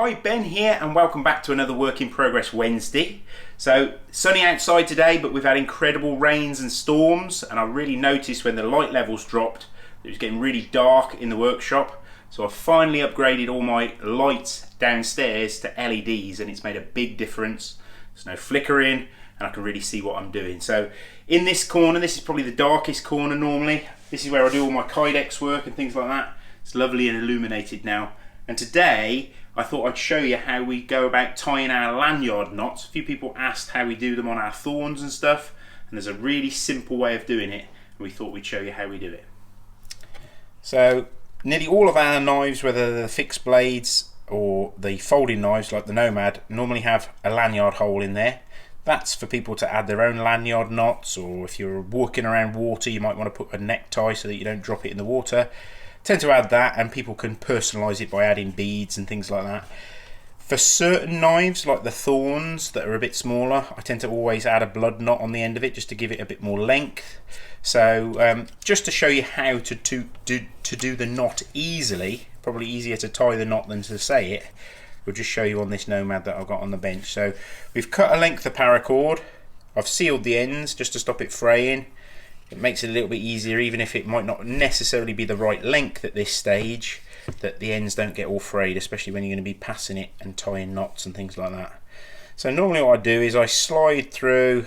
Hi, Ben here and welcome back to another Work in Progress Wednesday. So sunny outside today, but we've had incredible rains and storms, and I really noticed when the light levels dropped it was getting really dark in the workshop. So I've finally upgraded all my lights downstairs to LEDs and it's made a big difference. There's no flickering and I can really see what I'm doing. So in this corner, this is probably the darkest corner normally. This is where I do all my Kydex work and things like that. It's lovely and illuminated now. And today I thought I'd show you how we go about tying our lanyard knots. A few people asked how we do them on our thorns and stuff, and there's a really simple way of doing it, and we thought we'd show you how we do it. So nearly all of our knives, whether they're the fixed blades or the folding knives like the Nomad, normally have a lanyard hole in there. That's for people to add their own lanyard knots, or if you're walking around water you might want to put a necktie so that you don't drop it in the water. Tend to add that, and people can personalise it by adding beads and things like that. For certain knives like the thorns that are a bit smaller, I tend to always add a blood knot on the end of it just to give it a bit more length. So just to show you how to do the knot easily, probably easier to tie the knot than to say it, we'll just show you on this Nomad that I've got on the bench. So we've cut a length of paracord. I've sealed the ends just to stop it fraying. It makes it a little bit easier, even if it might not necessarily be the right length at this stage, that the ends don't get all frayed, especially when you're going to be passing it and tying knots and things like that. So normally what I do is I slide through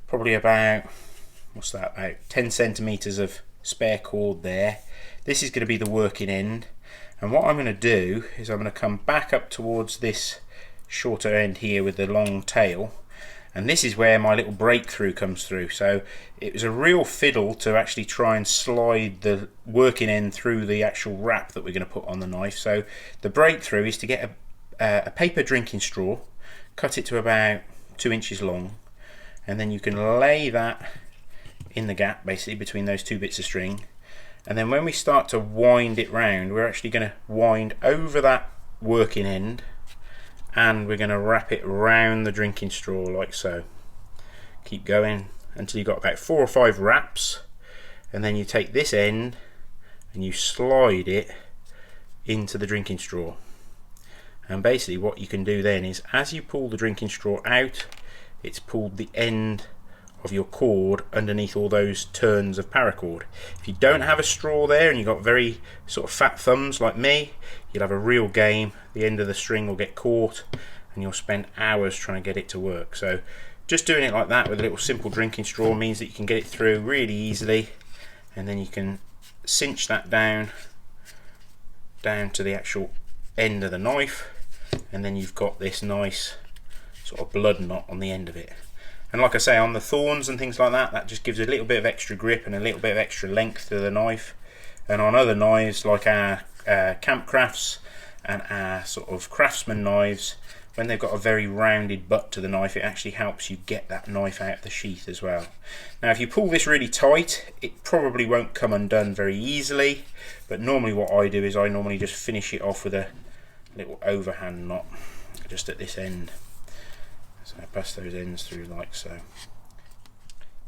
probably about, about 10 centimeters of spare cord there. This is going to be the working end, and what I'm going to do is I'm going to come back up towards this shorter end here with the long tail. And this is where my little breakthrough comes through. So it was a real fiddle to actually try and slide the working end through the actual wrap that we're going to put on the knife. So the breakthrough is to get a paper drinking straw, cut it to about 2 inches long, and then you can lay that in the gap basically between those two bits of string. And then when we start to wind it round, we're actually going to wind over that working end, and we're going to wrap it round the drinking straw like so. Keep going until you've got about 4 or 5 wraps, and then you take this end and you slide it into the drinking straw. And basically what you can do then is, as you pull the drinking straw out, it's pulled the end of your cord underneath all those turns of paracord. If you don't have a straw there and you've got very sort of fat thumbs like me, you'll have a real game. The end of the string will get caught and you'll spend hours trying to get it to work. So just doing it like that with a little simple drinking straw means that you can get it through really easily, and then you can cinch that down to the actual end of the knife, and then you've got this nice sort of blood knot on the end of it. And like I say, on the thorns and things like that, that just gives a little bit of extra grip and a little bit of extra length to the knife. And on other knives like our camp crafts and our sort of craftsman knives, when they've got a very rounded butt to the knife, it actually helps you get that knife out of the sheath as well. Now if you pull this really tight, it probably won't come undone very easily, but normally what I do is I normally just finish it off with a little overhand knot just at this end. So I pass those ends through like so.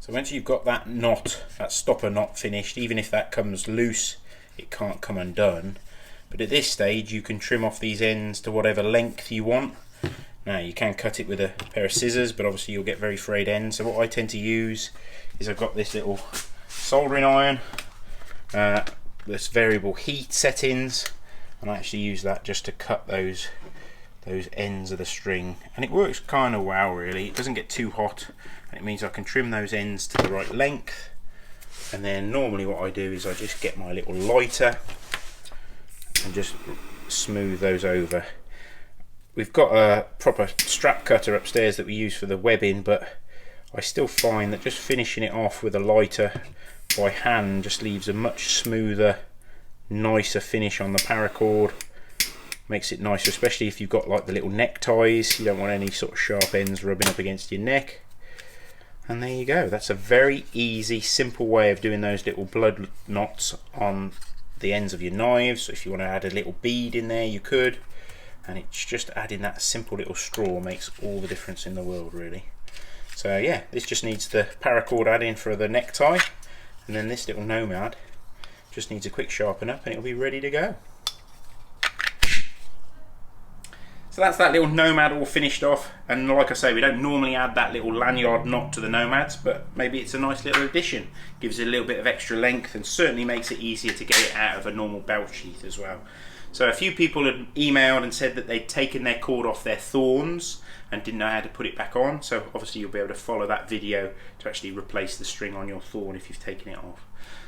So once you've got that knot, that stopper knot finished, even if that comes loose, it can't come undone. But at this stage you can trim off these ends to whatever length you want. Now you can cut it with a pair of scissors, but obviously you'll get very frayed ends. So what I tend to use is I've got this little soldering iron, this variable heat settings, and I actually use that just to cut those ends of the string, and it works kind of well really. It doesn't get too hot, and it means I can trim those ends to the right length. And then normally what I do is I just get my little lighter and just smooth those over. We've got a proper strap cutter upstairs that we use for the webbing, but I still find that just finishing it off with a lighter by hand just leaves a much smoother, nicer finish on the paracord. Makes it nicer, especially if you've got like the little neckties. You don't want any sort of sharp ends rubbing up against your neck. And there you go. That's a very easy, simple way of doing those little blood knots on the ends of your knives. If you want to add a little bead in there, you could. And it's just adding that simple little straw makes all the difference in the world really. So yeah, this just needs the paracord add-in for the necktie, and then this little Nomad just needs a quick sharpen up and it'll be ready to go. So that's that little Nomad all finished off, and like I say, we don't normally add that little lanyard knot to the Nomads, but maybe it's a nice little addition. Gives it a little bit of extra length and certainly makes it easier to get it out of a normal belt sheath as well. So a few people had emailed and said that they'd taken their cord off their thorns and didn't know how to put it back on, so obviously you'll be able to follow that video to actually replace the string on your thorn if you've taken it off.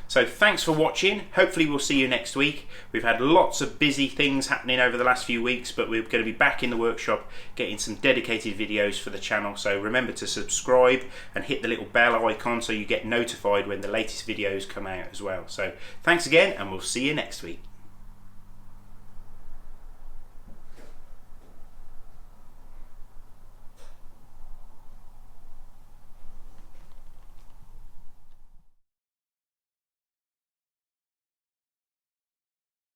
So thanks for watching. Hopefully we'll see you next week. We've had lots of busy things happening over the last few weeks, but we're going to be back in the workshop getting some dedicated videos for the channel. So remember to subscribe and hit the little bell icon so you get notified when the latest videos come out as well. So thanks again, and we'll see you next week.